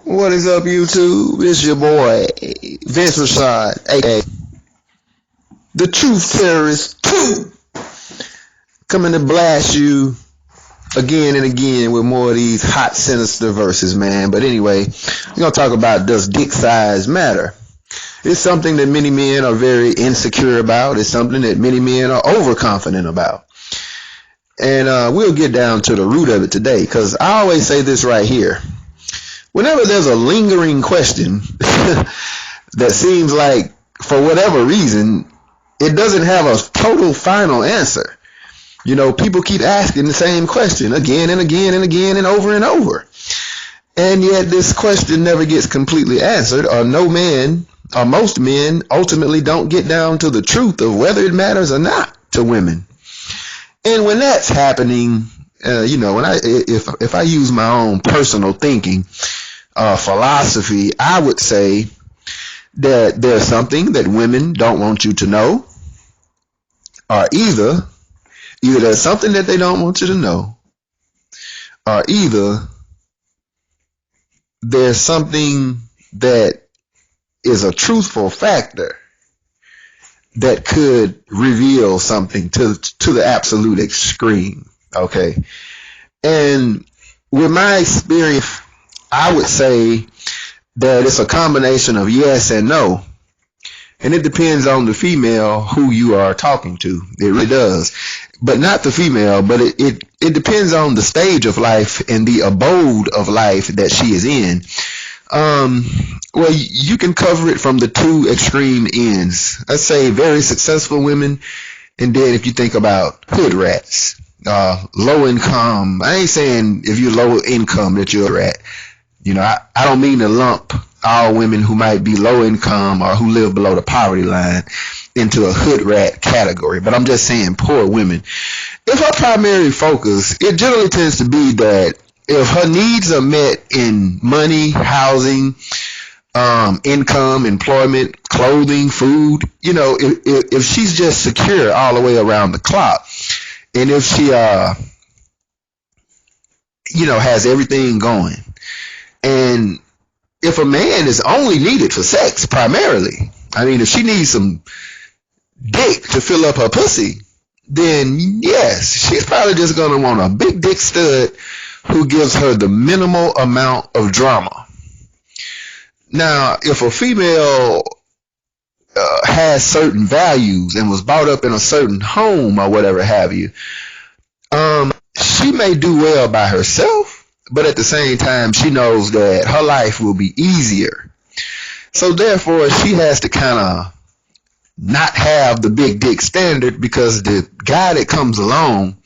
What is up, YouTube? It's your boy, Vince Rashad, aka the Truth Terrorist 2, coming to blast you again and again with more of these hot, sinister verses, man. But anyway, we're going to talk about, does dick size matter? It's something that many men are very insecure about. It's something that many men are overconfident about. And we'll get down to the root of it today, because I always say this right here. Whenever there's a lingering question that seems like, for whatever reason, it doesn't have a total final answer. You know, people keep asking the same question again and again and again and over and over. And yet this question never gets completely answered, or no man, or most men, ultimately don't get down to the truth of whether it matters or not to women. And when that's happening, when if I use my own personal thinking, philosophy, I would say that there's something that women don't want you to know, or either there's something that they don't want you to know, or either there's something that is a truthful factor that could reveal something to the absolute extreme. Okay. And with my experience, I would say that it's a combination of yes and no. And it depends on the female who you are talking to. It really does. But not the female, but it depends on the stage of life and the abode of life that she is in. Well, you can cover it from the two extreme ends. Let's say very successful women, and then if you think about hood rats, low income. I ain't saying if you're low income that you're a rat. You know, I don't mean to lump all women who might be low income or who live below the poverty line into a hood rat category, but I'm just saying poor women. If her primary focus, it generally tends to be that if her needs are met in money, housing, income, employment, clothing, food, if she's just secure all the way around the clock, and if she, has everything going, and if a man is only needed for sex primarily, I mean, if she needs some dick to fill up her pussy, then yes, she's probably just going to want a big dick stud who gives her the minimal amount of drama. Now, if a female has certain values and was brought up in a certain home or whatever have you, she may do well by herself, but at the same time, she knows that her life will be easier. So therefore, she has to kind of not have the big dick standard, because the guy that comes along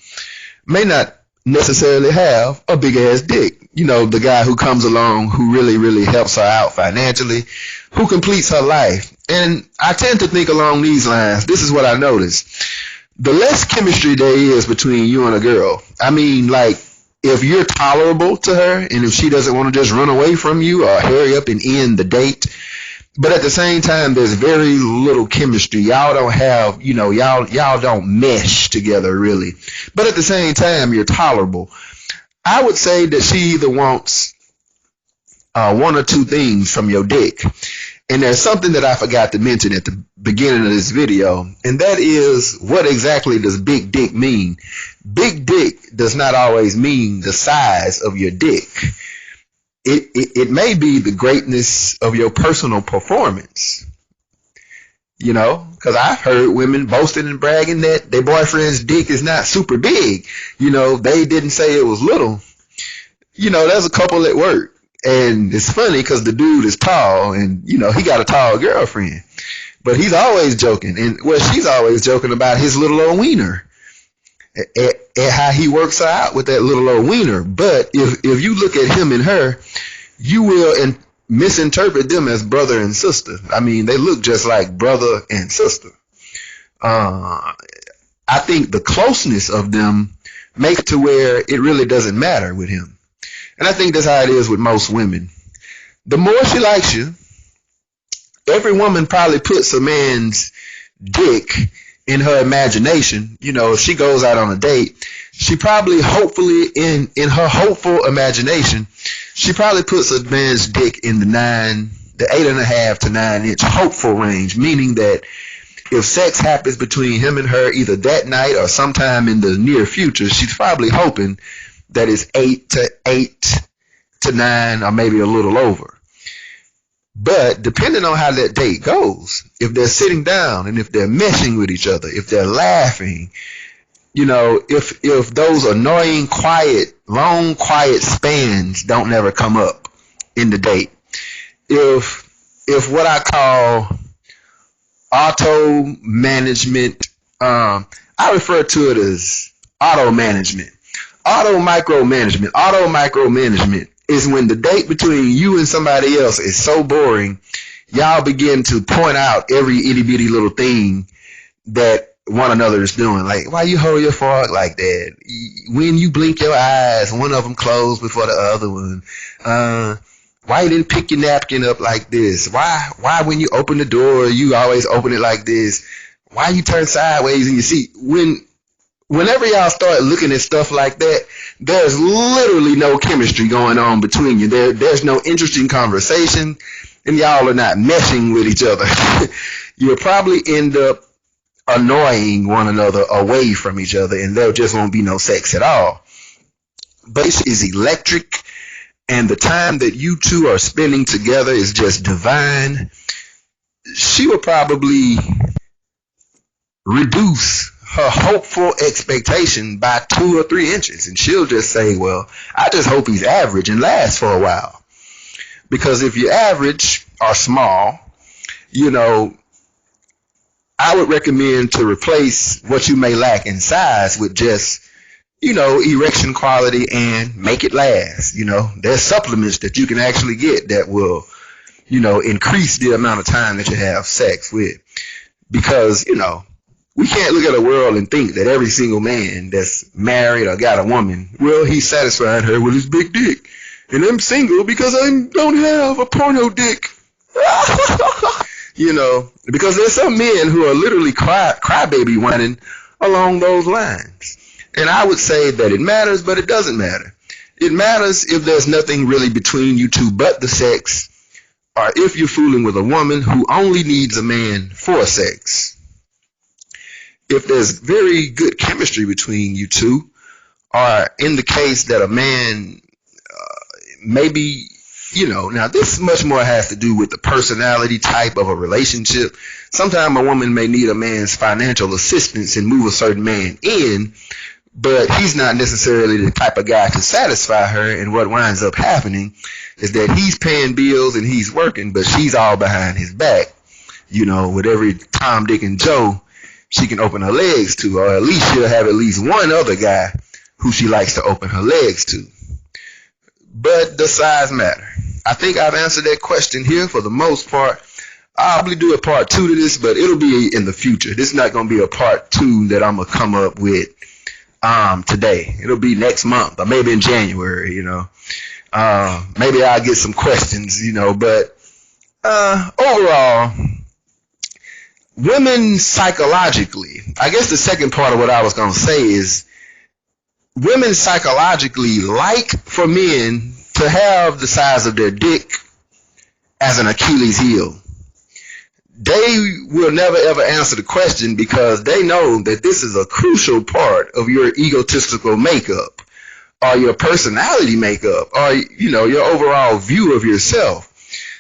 may not necessarily have a big ass dick. You know, the guy who comes along who really, really helps her out financially, who completes her life. And I tend to think along these lines. This is what I noticed. The less chemistry there is between you and a girl, I mean, like, if you're tolerable to her and if she doesn't want to just run away from you or hurry up and end the date, but at the same time, there's very little chemistry. Y'all don't have, y'all don't mesh together really. But at the same time, you're tolerable. I would say that she either wants one or two things from your dick. And there's something that I forgot to mention at the beginning of this video, and that is, what exactly does big dick mean? Big dick does not always mean the size of your dick. It may be the greatness of your personal performance. Because I've heard women boasting and bragging that their boyfriend's dick is not super big. They didn't say it was little. There's a couple at work. And it's funny because the dude is tall and, he got a tall girlfriend. But he's always joking. And, she's always joking about his little old wiener. And how he works her out with that little old wiener. But if you look at him and her, you will misinterpret them as brother and sister. I mean, they look just like brother and sister. I think the closeness of them makes it to where it really doesn't matter with him. And I think that's how it is with most women. The more she likes you, every woman probably puts a man's dick in her imagination. If she goes out on a date, she probably, hopefully, in her hopeful imagination, she probably puts a man's dick in the 8.5 to 9 inch hopeful range, meaning that if sex happens between him and her either that night or sometime in the near future, she's probably hoping that it's 8 to 9 or maybe a little over. But depending on how that date goes, if they're sitting down and if they're meshing with each other, if they're laughing, if those annoying, long, quiet spans don't never come up in the date, if what I call auto management, I refer to it as auto management. Auto micromanagement is when the date between you and somebody else is so boring, y'all begin to point out every itty bitty little thing that one another is doing. Like, why you hold your fork like that? When you blink your eyes, one of them closed before the other one. Why you didn't pick your napkin up like this? Why when you open the door, you always open it like this? Why you turn sideways in your seat? Whenever y'all start looking at stuff like that, there's literally no chemistry going on between you. There's no interesting conversation, and y'all are not meshing with each other. You'll probably end up annoying one another away from each other, and there just won't be no sex at all. Base is electric, and the time that you two are spending together is just divine. She will probably reduce her hopeful expectation by 2 or 3 inches, and she'll just say, well, I just hope he's average and lasts for a while. Because if you're average or small, I would recommend to replace what you may lack in size with just, erection quality and make it last. There's supplements that you can actually get that will, increase the amount of time that you have sex with. Because, we can't look at a world and think that every single man that's married or got a woman, well, he's satisfying her with his big dick. And I'm single because I don't have a porno dick. Because there's some men who are literally crybaby whining along those lines. And I would say that it matters, but it doesn't matter. It matters if there's nothing really between you two but the sex, or if you're fooling with a woman who only needs a man for sex. If there's very good chemistry between you two, or in the case that a man maybe, now this much more has to do with the personality type of a relationship. Sometimes a woman may need a man's financial assistance and move a certain man in, but he's not necessarily the type of guy to satisfy her, and what winds up happening is that he's paying bills and he's working, but she's all behind his back, with every Tom, Dick, and Joe she can open her legs to, or at least she'll have at least one other guy who she likes to open her legs to. But does size matter? I think I've answered that question here for the most part. I'll probably do a part 2 to this, but it'll be in the future. This is not going to be a part 2 that I'm going to come up with today. It'll be next month or maybe in January, maybe I'll get some questions, but overall, women psychologically, I guess the second part of what I was going to say is women psychologically like for men to have the size of their dick as an Achilles heel. They will never ever answer the question because they know that this is a crucial part of your egotistical makeup or your personality makeup or, your overall view of yourself.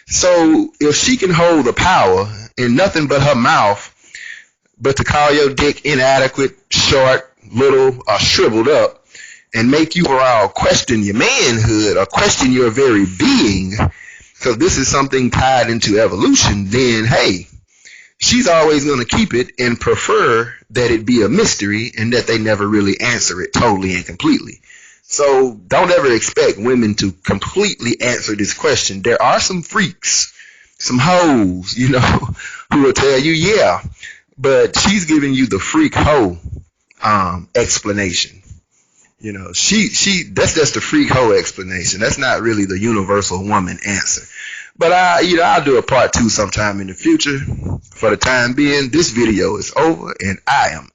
So if she can hold the power in nothing but her mouth, but to call your dick inadequate, short, little, or shriveled up, and make you overall question your manhood or question your very being, because this is something tied into evolution, then hey, she's always going to keep it and prefer that it be a mystery and that they never really answer it totally and completely. So don't ever expect women to completely answer this question. There are some freaks, some hoes, who will tell you, yeah, but she's giving you the freak hoe explanation. That's just the freak hoe explanation. That's not really the universal woman answer. But I'll do a part 2 sometime in the future. For the time being, this video is over and I am